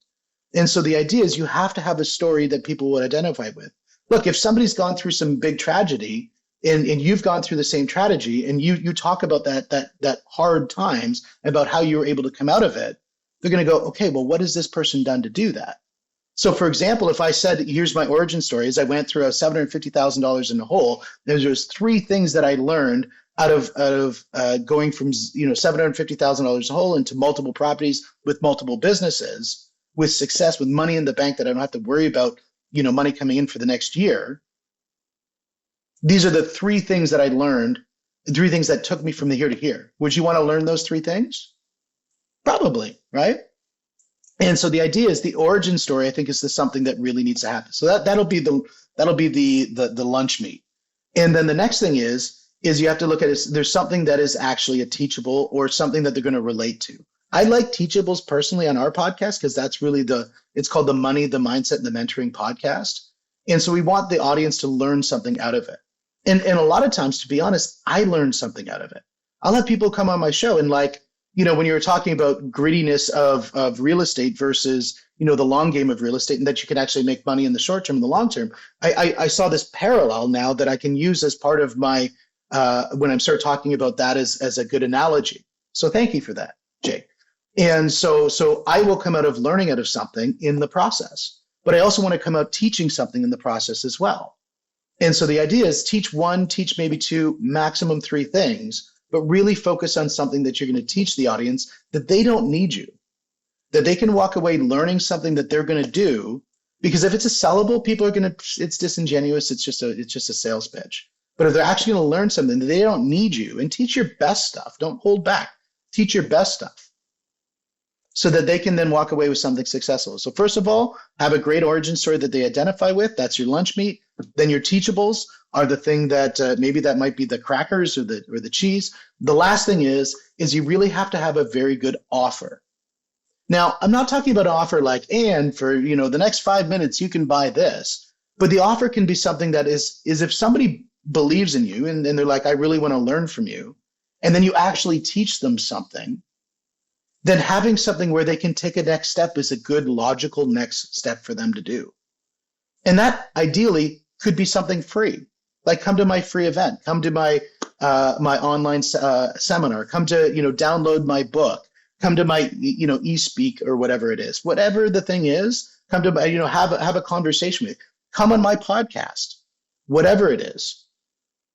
And so the idea is you have to have a story that people would identify with. Look, if somebody's gone through some big tragedy and you've gone through the same tragedy and you talk about that hard times, about how you were able to come out of it, they're going to go, okay, well, what has this person done to do that? So for example, if I said, here's my origin story, as I went through a $750,000 in the hole, there's 3 things that I learned out of going from $750,000 a hole into multiple properties with multiple businesses, with success, with money in the bank that I don't have to worry about, money coming in for the next year. These are the 3 things that I learned, 3 things that took me from the here to here. Would you want to learn those 3 things? Probably, right? And so the idea is the origin story, I think, is something that really needs to happen. So that'll be the lunch meat. And then the next thing is you have to look at it, there's something that is actually a teachable or something that they're going to relate to. I like teachables personally on our podcast because that's really it's called the Money, the Mindset, and the Mentoring podcast. And so we want the audience to learn something out of it. And a lot of times, to be honest, I learned something out of it. I'll have people come on my show and when you were talking about grittiness of real estate versus, the long game of real estate, and that you can actually make money in the short term and the long term, I saw this parallel now that I can use as part of my, when I'm start talking about that as a good analogy. So thank you for that, Jake. And so I will come out of learning out of something in the process, but I also want to come out teaching something in the process as well. And so the idea is teach 1, teach maybe 2, maximum 3 things, but really focus on something that you're going to teach the audience that they don't need you, that they can walk away learning something that they're going to do. Because if it's a sellable, people are going to, it's disingenuous. It's just a sales pitch. But if they're actually going to learn something, they don't need you, and teach your best stuff. Don't hold back. Teach your best stuff so that they can then walk away with something successful. So first of all, have a great origin story that they identify with. That's your lunch meat. Then your teachables are the thing that maybe that might be the crackers or the cheese. The last thing is you really have to have a very good offer. Now, I'm not talking about an offer like, and for the next 5 minutes, you can buy this. But the offer can be something that is if somebody believes in you and they're like, I really want to learn from you, and then you actually teach them something, then having something where they can take a next step is a good, logical next step for them to do. And that ideally could be something free. Like, come to my free event, come to my online seminar, come to download my book. Come to my, e-speak or whatever it is. Whatever the thing is, come to my, have a conversation with me. Come on my podcast, whatever it is.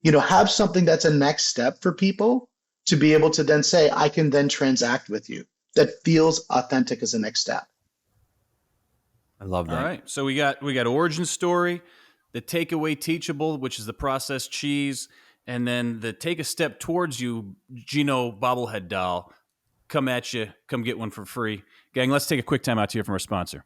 Have something that's a next step for people to be able to then say, I can then transact with you. That feels authentic as a next step. I love that. All right. So we got origin story, the takeaway teachable, which is the processed cheese, and then the take a step towards you, Gino bobblehead doll. Come at you. Come get one for free. Gang, let's take a quick time out to hear from our sponsor.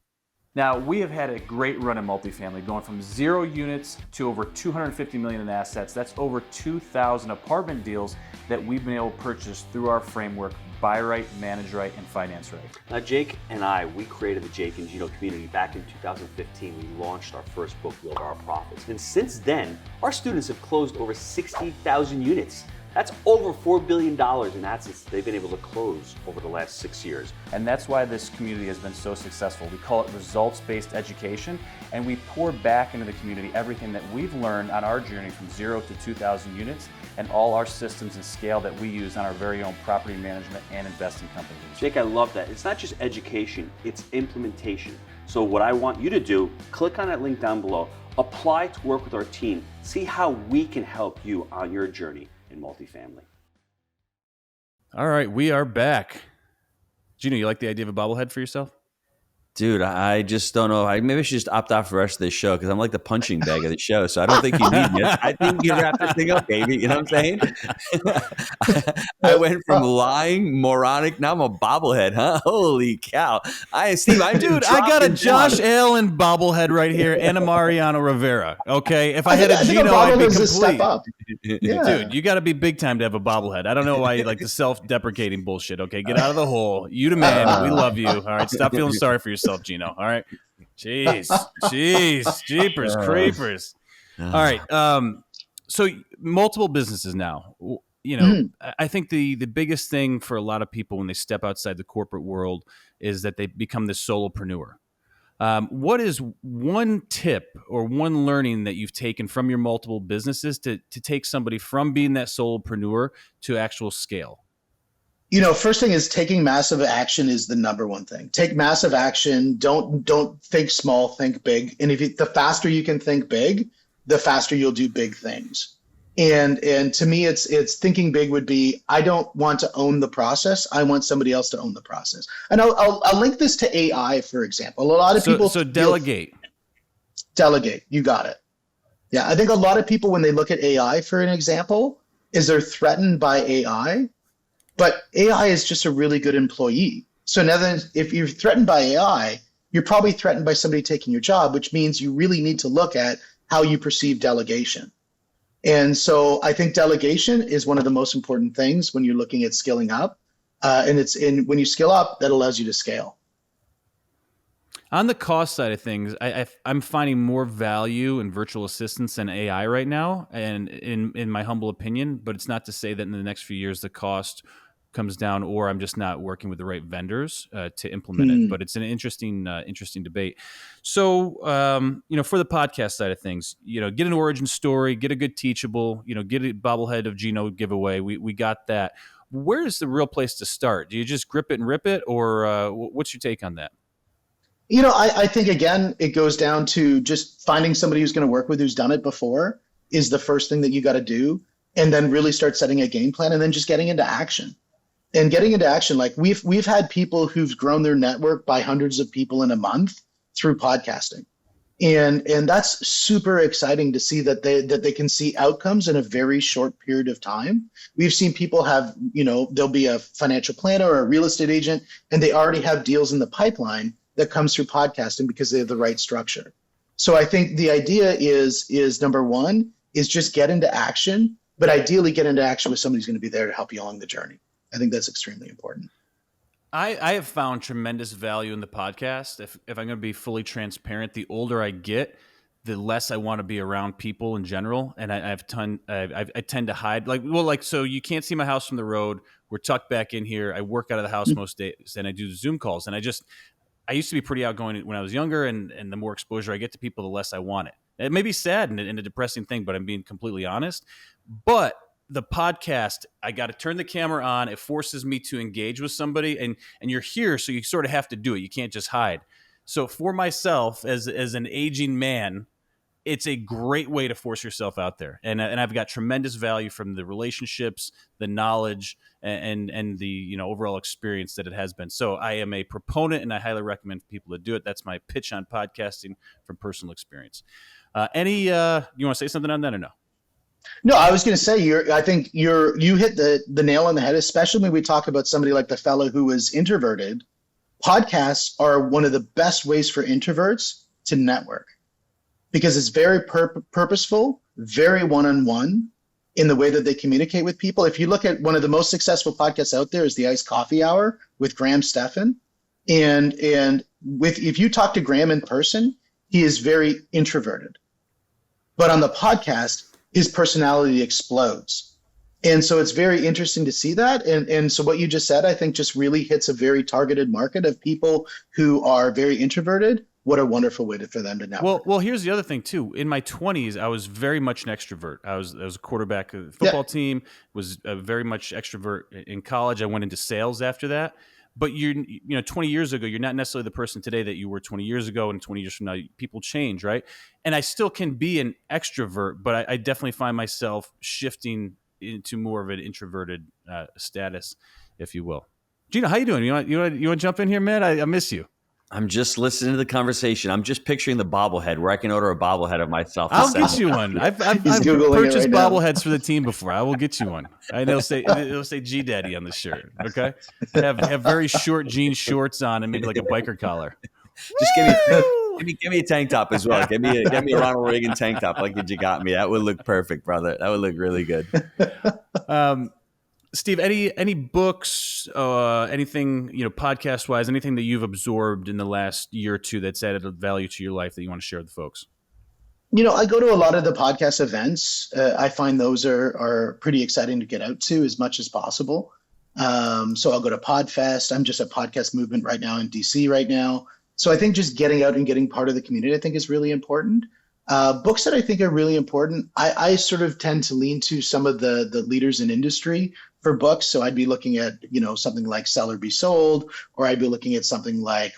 Now, we have had a great run in multifamily, going from 0 units to over $250 million in assets. That's over 2,000 apartment deals that we've been able to purchase through our framework, buy right, manage right, and finance right. Now, Jake and I, we created the Jake and Gino community back in 2015. We launched our first book, Build Our Profits. And since then, our students have closed over 60,000 units. That's over $4 billion in assets they've been able to close over the last 6 years. And that's why this community has been so successful. We call it results-based education, and we pour back into the community everything that we've learned on our journey from 0 to 2,000 units and all our systems and scale that we use on our very own property management and investing companies. Jake, I love that. It's not just education, it's implementation. So what I want you to do, click on that link down below, apply to work with our team, see how we can help you on your journey in multifamily. All right, we are back. Gino, you like the idea of a bobblehead for yourself? Dude, I just don't know. Maybe I should just opt out for the rest of this show because I'm like the punching bag of the show. So I don't think you need me. I think you wrap this thing up, baby. You know what I'm saying? I went from lying, moronic. Now I'm a bobblehead, huh? Holy cow! Steve, Dude, I got a Josh Allen bobblehead right here and a Mariano Rivera. Okay, if I had a Gino, I'd be complete. Step up. Yeah. Dude, you got to be big time to have a bobblehead. I don't know why you like the self-deprecating bullshit. Okay, get out of the hole. You the man. We love you. All right, stop feeling sorry for yourself, Gino. All right. Jeez, jeepers, creepers. All right. So multiple businesses now. I think the biggest thing for a lot of people when they step outside the corporate world is that they become this solopreneur. What is one tip or one learning that you've taken from your multiple businesses to take somebody from being that solopreneur to actual scale? First thing is taking massive action is the number one thing. Take massive action. Don't think small, think big. And the faster you can think big, the faster you'll do big things. And to me, it's thinking big would be, I don't want to own the process. I want somebody else to own the process. And I'll link this to AI, for example. A lot of people. So delegate. Delegate. You got it. Yeah. I think a lot of people, when they look at AI, for an example, is they're threatened by AI. But AI is just a really good employee. So now then, if you're threatened by AI, you're probably threatened by somebody taking your job, which means you really need to look at how you perceive delegation. And so I think delegation is one of the most important things when you're looking at skilling up. And when you skill up, that allows you to scale. On the cost side of things, I'm finding more value in virtual assistants than AI right now, and in my humble opinion. But it's not to say that in the next few years the cost comes down, or I'm just not working with the right vendors to implement it. But it's an interesting debate. So, for the podcast side of things, get an origin story, get a good teachable, get a bobblehead of Gino giveaway. We got that. Where is the real place to start? Do you just grip it and rip it, or what's your take on that? I think, again, it goes down to just finding somebody who's going to work with who's done it before is the first thing that you got to do. and then really start setting a game plan and then just getting into action. And getting into action, like we've had people who've grown their network by hundreds of people in a month through podcasting. And that's super exciting to see that they can see outcomes in a very short period of time. We've seen people have, they'll be a financial planner or a real estate agent, and they already have deals in the pipeline that comes through podcasting because they have the right structure. So I think the idea is number one is just get into action, but ideally get into action with somebody who's going to be there to help you along the journey. I think that's extremely important. I have found tremendous value in the podcast. If I'm going to be fully transparent, the older I get, the less I want to be around people in general. And I tend to hide. So you can't see my house from the road. We're tucked back in here. I work out of the house most days, and I do Zoom calls. And I used to be pretty outgoing when I was younger, and the more exposure I get to people, the less I want it. It may be sad and a depressing thing, but I'm being completely honest. But the podcast, I got to turn the camera on. It forces me to engage with somebody, and you're here, so you sort of have to do it. You can't just hide. So for myself, as an aging man, it's a great way to force yourself out there. And I've got tremendous value from the relationships, the knowledge, and the overall experience that it has been. So I am a proponent, and I highly recommend people to do it. That's my pitch on podcasting from personal experience. You want to say something on that or no? No, I was going to say, I think you hit the nail on the head, especially when we talk about somebody like the fellow who was introverted. Podcasts are one of the best ways for introverts to network because it's very purposeful, very one-on-one in the way that they communicate with people. If you look at one of the most successful podcasts out there is the Iced Coffee Hour with Graham Stephan. And if you talk to Graham in person, he is very introverted. But on the podcast, his personality explodes. And so it's very interesting to see that. And so what you just said, I think just really hits a very targeted market of people who are very introverted. What a wonderful way for them to network. Well, here's the other thing too. In my 20s, I was very much an extrovert. I was a quarterback of the football team, was very much extrovert in college. I went into sales after that. But 20 years ago, you're not necessarily the person today that you were 20 years ago, and 20 years from now, people change, right? And I still can be an extrovert, but I definitely find myself shifting into more of an introverted status, if you will. Gino, how you doing? You want to jump in here, man? I miss you. I'm just listening to the conversation. I'm just picturing the bobblehead where I can order a bobblehead of myself. I'll get you one. I've purchased bobbleheads for the team before. I will get you one. It'll say G Daddy on the shirt. Okay, have very short jean shorts on and maybe like a biker collar. Just give me a tank top as well. Give me a Ronald Reagan tank top like you got me. That would look perfect, brother. That would look really good. Steve, any books, anything, podcast wise, anything that you've absorbed in the last year or two that's added value to your life that you want to share with the folks? I go to a lot of the podcast events. I find those are pretty exciting to get out to as much as possible. So I'll go to PodFest. I'm just at Podcast Movement right now in DC right now. So I think just getting out and getting part of the community, I think is really important. Books that I think are really important, I sort of tend to lean to some of the leaders in industry for books. So I'd be looking at, something like Sell or Be Sold, or I'd be looking at something like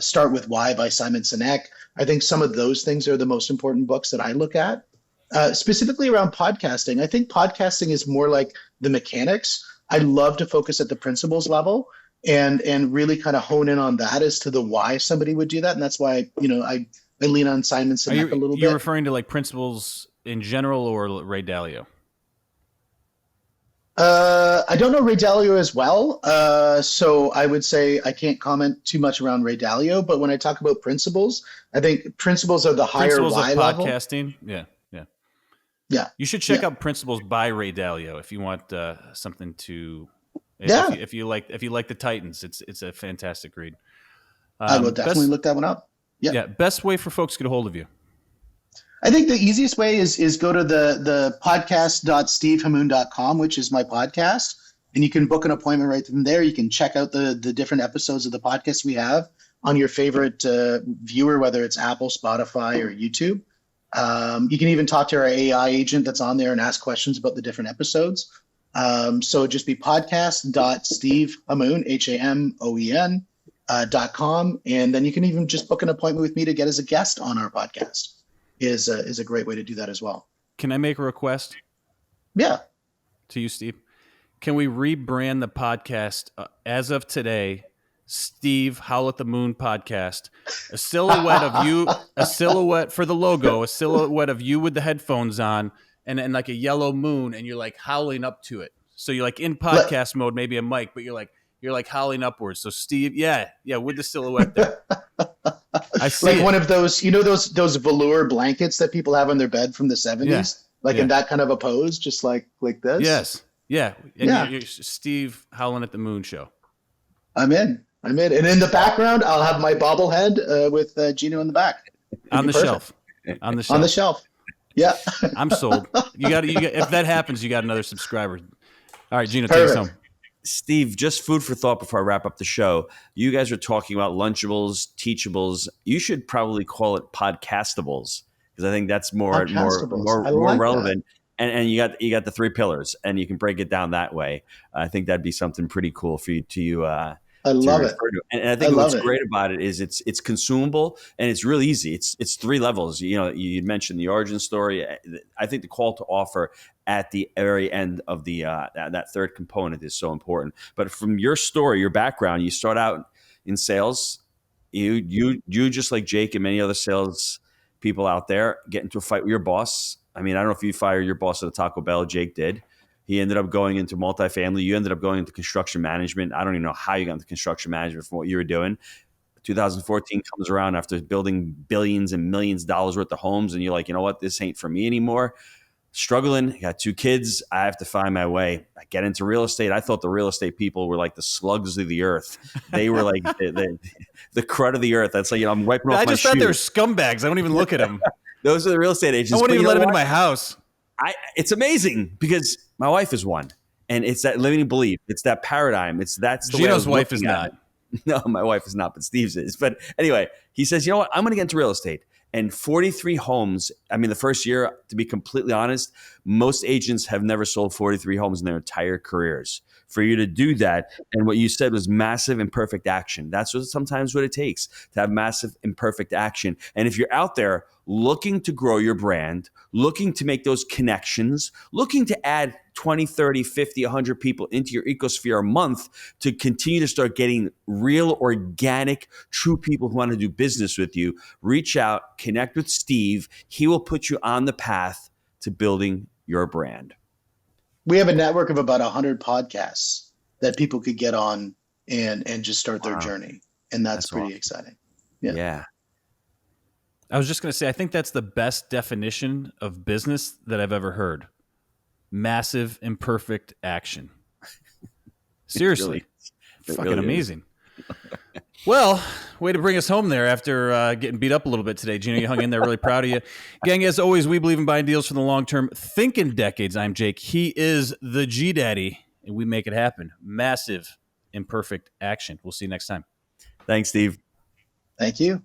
Start With Why by Simon Sinek. I think some of those things are the most important books that I look at. Specifically around podcasting, I think podcasting is more like the mechanics. I love to focus at the principles level and really kind of hone in on that as to the why somebody would do that. And that's why, I lean on Simon Sinek a little bit. You're referring to like principles in general or Ray Dalio? I don't know Ray Dalio as well. So I would say I can't comment too much around Ray Dalio, but when I talk about principles, I think principles are the higher why level. Podcasting. Yeah. You should check out Principles by Ray Dalio if you want something to. If you like the Titans, it's a fantastic read. I will definitely look that one up. Yeah. Best way for folks to get a hold of you. I think the easiest way is go to the podcast.stevehamoen.com, which is my podcast, and you can book an appointment right from there. You can check out the different episodes of the podcast we have on your favorite viewer, whether it's Apple, Spotify, or YouTube. You can even talk to our AI agent that's on there and ask questions about the different episodes. So it'd just be podcast.stevehamoen, HAMOEN.com. And then you can even just book an appointment with me to get as a guest on our podcast is a great way to do that as well. Can I make a request? Yeah. To you, Steve. Can we rebrand the podcast as of today? Steve Howl at the Moon podcast. A silhouette of you, a silhouette for the logo, a silhouette of you with the headphones on, and like a yellow moon, and you're like howling up to it. So you're like in podcast mode, maybe a mic, but you're like howling upwards. So Steve, yeah, with the silhouette there. I see like it. one of those, those velour blankets that people have on their bed from the 70s, in that kind of a pose, just like this. Yes. Yeah. And you're Steve Howling at the Moon show. I'm in. And in the background, I'll have my bobblehead with Gino in the back. On the shelf. On the shelf. Yeah. I'm sold. You got if that happens, you got another subscriber. All right, Gino, take us home. Steve, just food for thought before I wrap up the show. You guys are talking about Lunchables, Teachables. You should probably call it Podcastables, because I think that's more relevant. And you got the 3 pillars, and you can break it down that way. I think that'd be something pretty cool for you to I love it. And I think what's great about it is it's consumable, and it's really easy. It's 3 levels. You mentioned the origin story. I think the call to offer at the very end of the that third component is so important. But from your story, your background, you start out in sales. You just like Jake and many other sales people out there get into a fight with your boss. I mean, I don't know if you fired your boss at a Taco Bell. Jake did. He ended up going into multifamily. You ended up going into construction management. I don't even know how you got into construction management from what you were doing. 2014 comes around after building billions and millions of dollars worth of homes, and you're like, you know what? This ain't for me anymore. Struggling. Got 2 kids. I have to find my way. I get into real estate. I thought the real estate people were like the slugs of the earth. They were like the crud of the earth. That's like, I'm wiping off my shoe. I just thought they were scumbags. I don't even look at them. Those are the real estate agents. I wouldn't even let them into my house. It's amazing because my wife is one, and it's that limiting belief. It's that paradigm. That's the Gino's wife is not. No, my wife is not, but Steve's is. But anyway, he says, you know what? I'm going to get into real estate. And 43 homes. I mean, the first year, to be completely honest, most agents have never sold 43 homes in their entire careers. For you to do that, and what you said was massive imperfect action. That's sometimes what it takes to have massive imperfect action. And if you're out there looking to grow your brand, looking to make those connections, looking to add 20, 30, 50, 100 people into your ecosphere a month to continue to start getting real, organic, true people who want to do business with you, reach out, connect with Steve. He will put you on the path to building your brand. We have a network of about 100 podcasts that people could get on and just start their journey. And that's pretty awesome. Exciting. Yeah. I was just going to say, I think that's the best definition of business that I've ever heard. Massive, imperfect action. Seriously. Fucking amazing. Well, way to bring us home there after getting beat up a little bit today. Gino, you hung in there. Really proud of you. Gang, as always, we believe in buying deals for the long term. Think in decades. I'm Jake. He is the G-Daddy, and we make it happen. Massive, imperfect action. We'll see you next time. Thanks, Steve. Thank you.